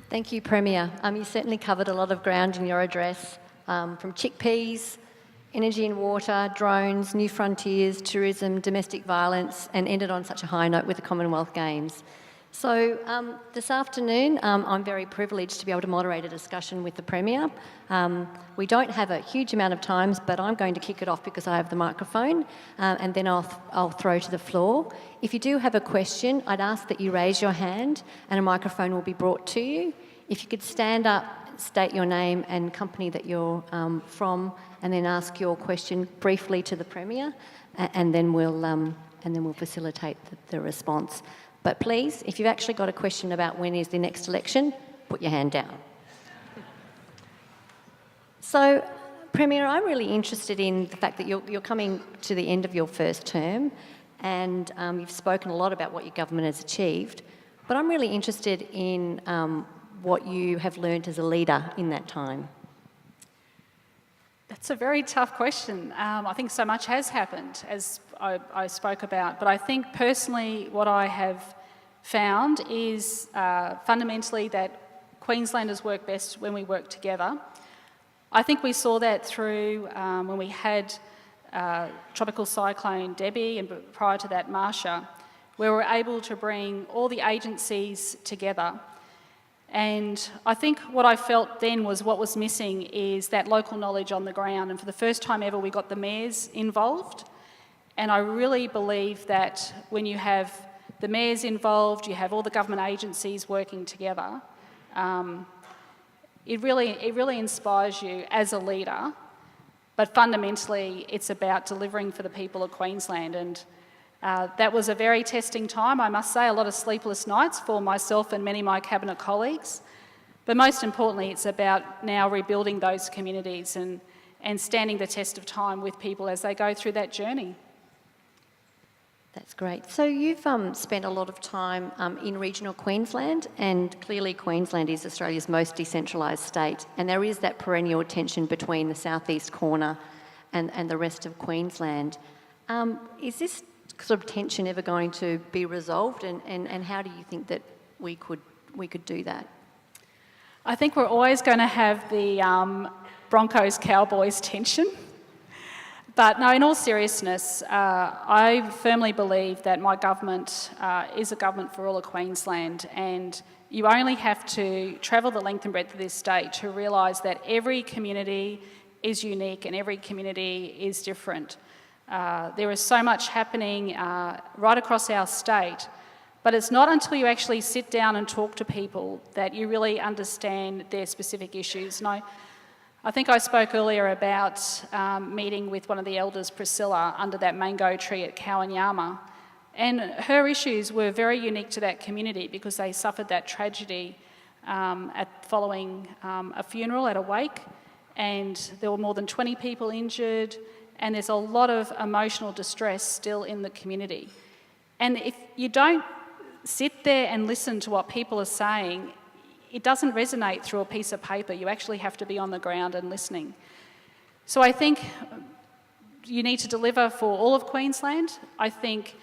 Thank you, Premier. You certainly covered a lot of ground in your address, from chickpeas, energy and water, drones, new frontiers, tourism, domestic violence, and ended on such a high note with the Commonwealth Games. So this afternoon, I'm very privileged to be able to moderate a discussion with the Premier. We don't have a huge amount of time, but I'm going to kick it off because I have the microphone, and then I'll throw to the floor. If you do have a question, I'd ask that you raise your hand and a microphone will be brought to you. If you could stand up, state your name and company that you're from, and then ask your question briefly to the Premier, and then we'll facilitate the response. But please, if you've actually got a question about when is the next election, put your hand down. So, Premier, I'm really interested in the fact that you're coming to the end of your first term, and you've spoken a lot about what your government has achieved, but I'm really interested in what you have learned as a leader in that time. That's a very tough question. I think so much has happened, as I spoke about, but I think personally what I have found is fundamentally that Queenslanders work best when we work together. I think we saw that through when we had Tropical Cyclone Debbie and prior to that Marsha, where we were able to bring all the agencies together. And I think what I felt then was what was missing is that local knowledge on the ground, and for the first time ever we got the mayors involved. And I really believe that when you have the mayors involved, you have all the government agencies working together, it really inspires you as a leader, but fundamentally it's about delivering for the people of Queensland. And that was a very testing time, I must say, a lot of sleepless nights for myself and many of my Cabinet colleagues. But most importantly, it's about now rebuilding those communities and standing the test of time with people as they go through that journey. That's great. So you've spent a lot of time in regional Queensland, and clearly Queensland is Australia's most decentralised state, and there is that perennial tension between the southeast corner and the rest of Queensland. Is this sort of tension ever going to be resolved, and how do you think that we could do that? I think we're always going to have the Broncos-Cowboys tension. But no, in all seriousness, I firmly believe that my government is a government for all of Queensland, and you only have to travel the length and breadth of this state to realise that every community is unique and every community is different. There is so much happening right across our state, but it's not until you actually sit down and talk to people that you really understand their specific issues. And I think I spoke earlier about meeting with one of the elders, Priscilla, under that mango tree at Kawanyama, and her issues were very unique to that community because they suffered that tragedy following a funeral at a wake, and there were more than 20 people injured, and there's a lot of emotional distress still in the community. And if you don't sit there and listen to what people are saying, it doesn't resonate through a piece of paper. You actually have to be on the ground and listening. So I think you need to deliver for all of Queensland. I think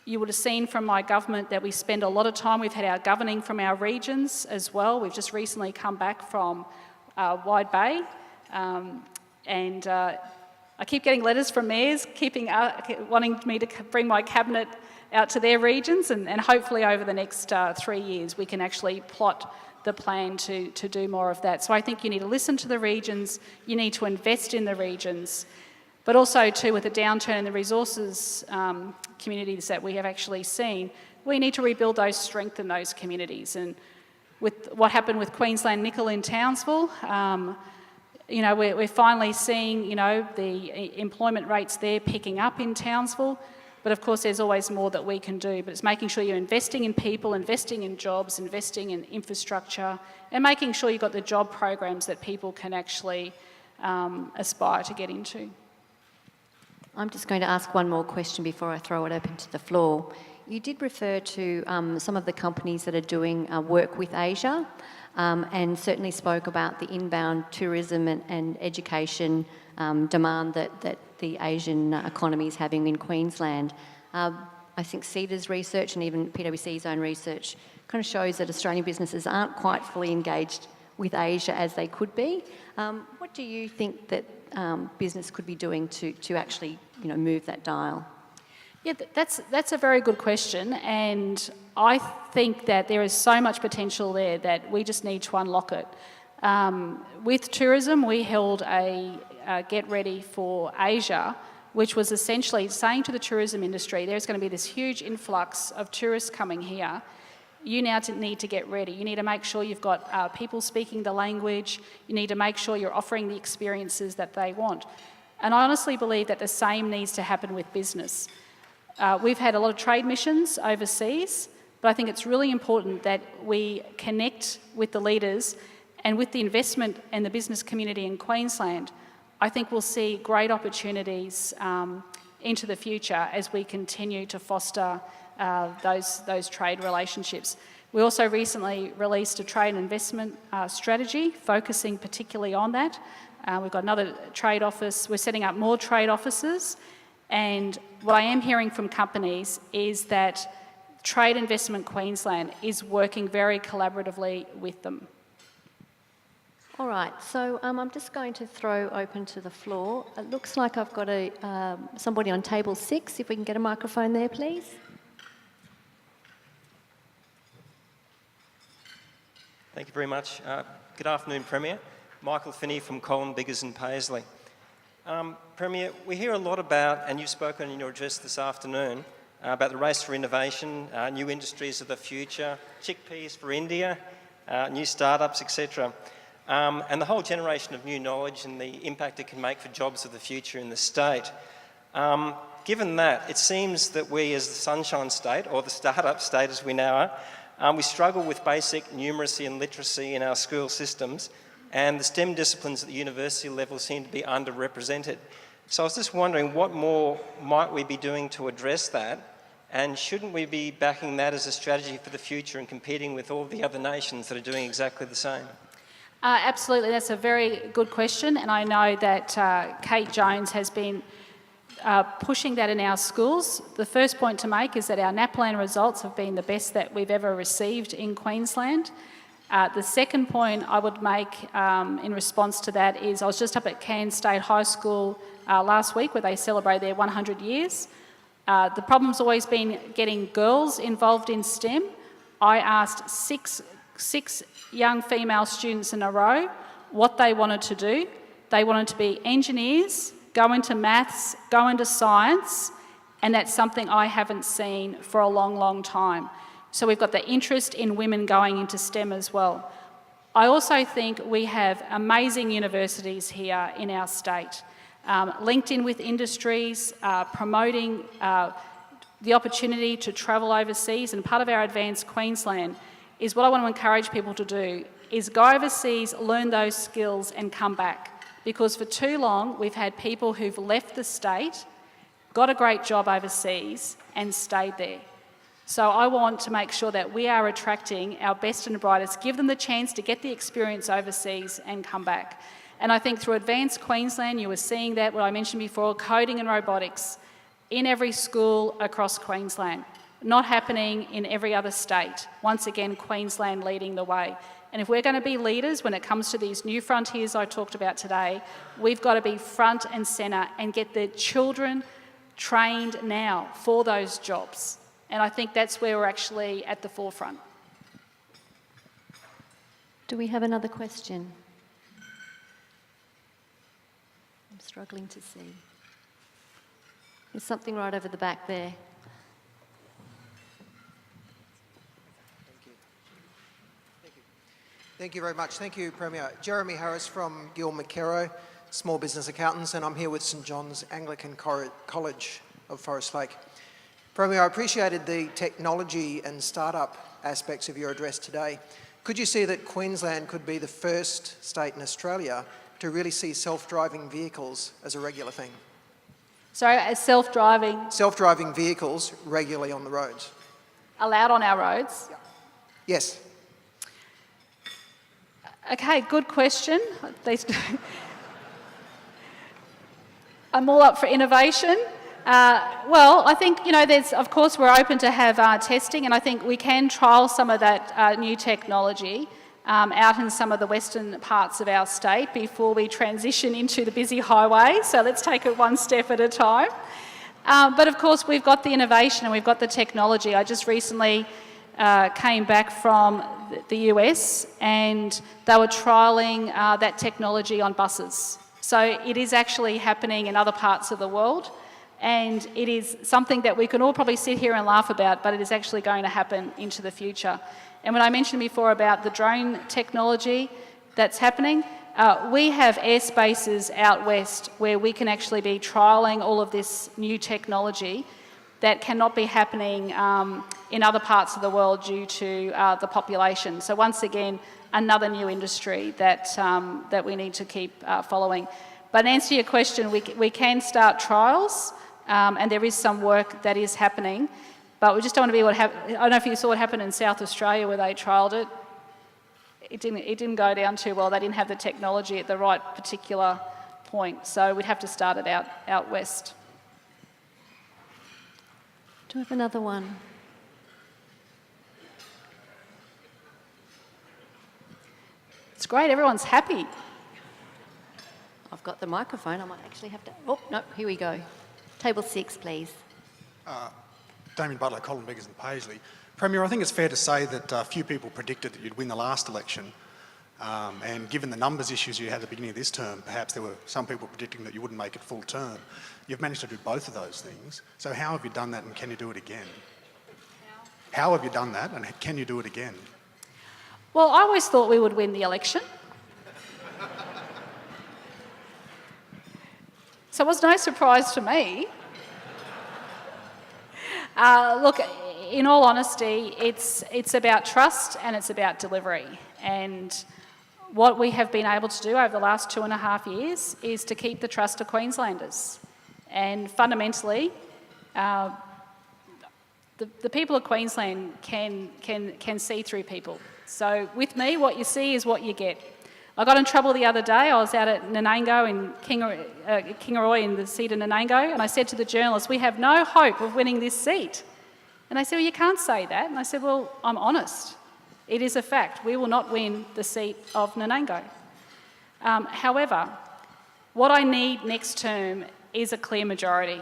you would have seen from my government that we spend a lot of time. We've had our governing from our regions as well. We've just recently come back from Wide Bay, and I keep getting letters from mayors wanting me to bring my cabinet out to their regions, and hopefully over the next 3 years we can actually plot the plan to do more of that. So I think you need to listen to the regions, you need to invest in the regions, but also too with the downturn in the resources communities that we have actually seen, we need to rebuild those, strengthen those communities. And with what happened with Queensland Nickel in Townsville, you know, we're finally seeing, you know, the employment rates there picking up in Townsville. But of course, there's always more that we can do. But it's making sure you're investing in people, investing in jobs, investing in infrastructure, and making sure you've got the job programs that people can actually aspire to get into. I'm just going to ask one more question before I throw it open to the floor. You did refer to some of the companies that are doing work with Asia, and certainly spoke about the inbound tourism and education demand that the Asian economy is having in Queensland. I think CEDA's research and even PwC's own research kind of shows that Australian businesses aren't quite fully engaged with Asia as they could be. What do you think that business could be doing to actually, move that dial? Yeah, that's a very good question, and I think that there is so much potential there that we just need to unlock it. With tourism, we held a Get Ready for Asia, which was essentially saying to the tourism industry, there's going to be this huge influx of tourists coming here. You now need to get ready. You need to make sure you've got people speaking the language. You need to make sure you're offering the experiences that they want. And I honestly believe that the same needs to happen with business. We've had a lot of trade missions overseas, but I think it's really important that we connect with the leaders, and with the investment and the business community in Queensland, I think we'll see great opportunities into the future as we continue to foster those trade relationships. We also recently released a trade and investment strategy focusing particularly on that. We've got another trade office. We're setting up more trade offices, and what I am hearing from companies is that Trade Investment Queensland is working very collaboratively with them. All right, so I'm just going to throw open to the floor. It looks like I've got somebody on table 6. If we can get a microphone there, please. Thank you very much. Good afternoon, Premier. Michael Finney from Colin Biggers and Paisley. Premier, we hear a lot about, and you've spoken in your address this afternoon, about the race for innovation, new industries of the future, chickpeas for India, new startups, etc. And the whole generation of new knowledge and the impact it can make for jobs of the future in the state. Given that, it seems that we as the Sunshine State, or the startup state as we now are, we struggle with basic numeracy and literacy in our school systems, and the STEM disciplines at the university level seem to be underrepresented. So I was just wondering, what more might we be doing to address that? And shouldn't we be backing that as a strategy for the future and competing with all the other nations that are doing exactly the same? Absolutely, that's a very good question, and I know that Kate Jones has been pushing that in our schools. The first point to make is that our NAPLAN results have been the best that we've ever received in Queensland. The second point I would make in response to that is I was just up at Cairns State High School last week where they celebrate their 100 years. The problem's always been getting girls involved in STEM. I asked six young female students in a row what they wanted to do. They wanted to be engineers, go into maths, go into science, and that's something I haven't seen for a long, long time. So we've got the interest in women going into STEM as well. I also think we have amazing universities here in our state, linked in with industries, promoting the opportunity to travel overseas, and part of our Advanced Queensland is what I want to encourage people to do is go overseas, learn those skills and come back. Because for too long, we've had people who've left the state, got a great job overseas and stayed there. So I want to make sure that we are attracting our best and brightest, give them the chance to get the experience overseas and come back. And I think through Advanced Queensland, you were seeing that, what I mentioned before, coding and robotics in every school across Queensland. Not happening in every other state. Once again, Queensland leading the way. And if we're going to be leaders when it comes to these new frontiers I talked about today, we've got to be front and centre and get the children trained now for those jobs. And I think that's where we're actually at the forefront. Do we have another question? I'm struggling to see. There's something right over the back there. Thank you very much. Thank you, Premier. Jeremy Harris from Gil McKerrow, Small Business Accountants, and I'm here with St John's Anglican College of Forest Lake. Premier, I appreciated the technology and startup aspects of your address today. Could you see that Queensland could be the first state in Australia to really see self-driving vehicles as a regular thing? Sorry, as self-driving? Self-driving vehicles regularly on the roads. Allowed on our roads? Yes. Okay, good question. I'm all up for innovation. Well, I think, of course, we're open to have testing, and I think we can trial some of that new technology out in some of the western parts of our state before we transition into the busy highway. So let's take it one step at a time. But of course, we've got the innovation and we've got the technology. I just recently came back from the US, and they were trialling that technology on buses. So it is actually happening in other parts of the world, and it is something that we can all probably sit here and laugh about, but it is actually going to happen into the future. And when I mentioned before about the drone technology that's happening, we have airspaces out west where we can actually be trialling all of this new technology that cannot be happening in other parts of the world due to the population. So once again, another new industry that, that we need to keep following. But in answer to your question, we can start trials, and there is some work that is happening, but we just don't want to be able to have, I don't know if you saw what happened in South Australia where they trialled it. It didn't go down too well. They didn't have the technology at the right particular point. So we'd have to start it out west. Do we have another one? It's great, everyone's happy. I've got the microphone. I might actually have to... Oh, no, here we go. Table 6, please. Damon Butler, Colin Beggars and Paisley. Premier, I think it's fair to say that few people predicted that you'd win the last election. And given the numbers issues you had at the beginning of this term, perhaps there were some people predicting that you wouldn't make it full term. You've managed to do both of those things. So how have you done that, and can you do it again? How have you done that, and can you do it again? Well, I always thought we would win the election. So it was no surprise to me. Look, in all honesty, it's about trust and it's about delivery. And what we have been able to do over the last 2.5 years is to keep the trust of Queenslanders. And fundamentally, the people of Queensland can see through people. So with me, what you see is what you get. I got in trouble the other day. I was out at Nanango in Kingaroy in the seat of Nanango, and I said to the journalist, we have no hope of winning this seat. And they said, well, you can't say that. And I said, well, I'm honest. It is a fact. We will not win the seat of Nanango. However, what I need next term is a clear majority.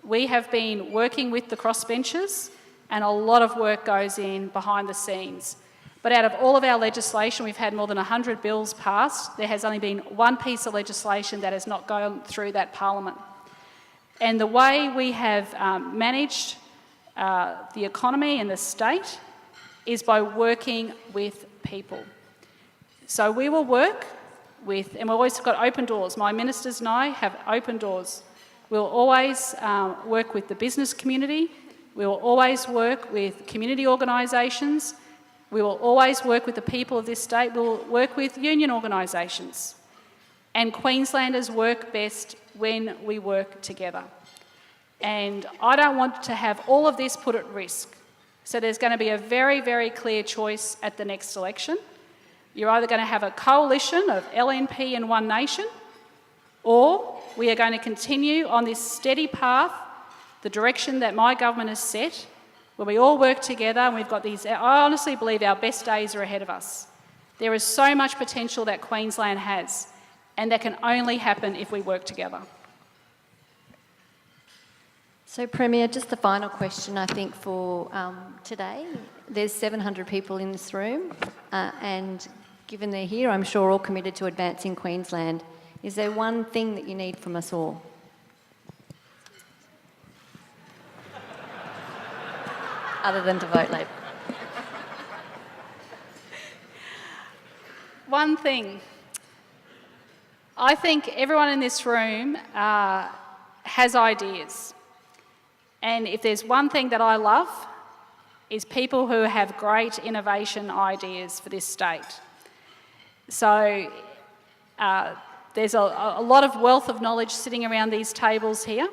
We have been working with the crossbenchers, and a lot of work goes in behind the scenes. But out of all of our legislation, we've had more than 100 bills passed. There has only been one piece of legislation that has not gone through that parliament. And the way we have managed the economy and the state is by working with people. So we will work with, and we've always got open doors. My ministers and I have open doors. We'll always work with the business community. We will always work with community organisations. We will always work with the people of this state. We'll work with union organisations. And Queenslanders work best when we work together. And I don't want to have all of this put at risk. So there's going to be a very, very clear choice at the next election. You're either going to have a coalition of LNP and One Nation, or we are going to continue on this steady path, the direction that my government has set, where we all work together and we've got these, I honestly believe our best days are ahead of us. There is so much potential that Queensland has, and that can only happen if we work together. So, Premier, just the final question, I think, for today. There's 700 people in this room, and given they're here, I'm sure all committed to advancing Queensland. Is there one thing that you need from us all? Other than to vote Labor. One thing. I think everyone in this room has ideas. And if there's one thing that I love, is people who have great innovation ideas for this state. So there's a lot of wealth of knowledge sitting around these tables here.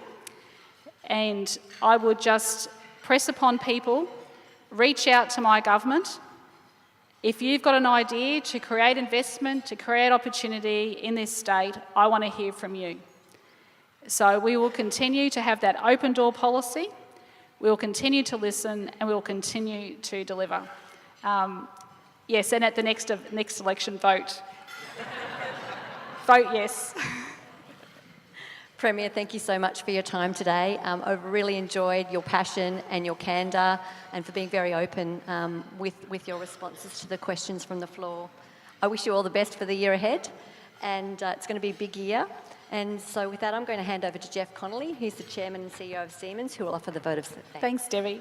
And I would just press upon people, reach out to my government. If you've got an idea to create investment, to create opportunity in this state, I want to hear from you. So we will continue to have that open door policy, we will continue to listen, and we will continue to deliver. Yes, and at the next election, vote. Vote yes. Premier, thank you so much for your time today. I've really enjoyed your passion and your candour and for being very open with your responses to the questions from the floor. I wish you all the best for the year ahead, and it's going to be a big year. And so with that, I'm going to hand over to Jeff Connolly, who's the Chairman and CEO of Siemens, who will offer the vote of thanks. Thanks, Debbie.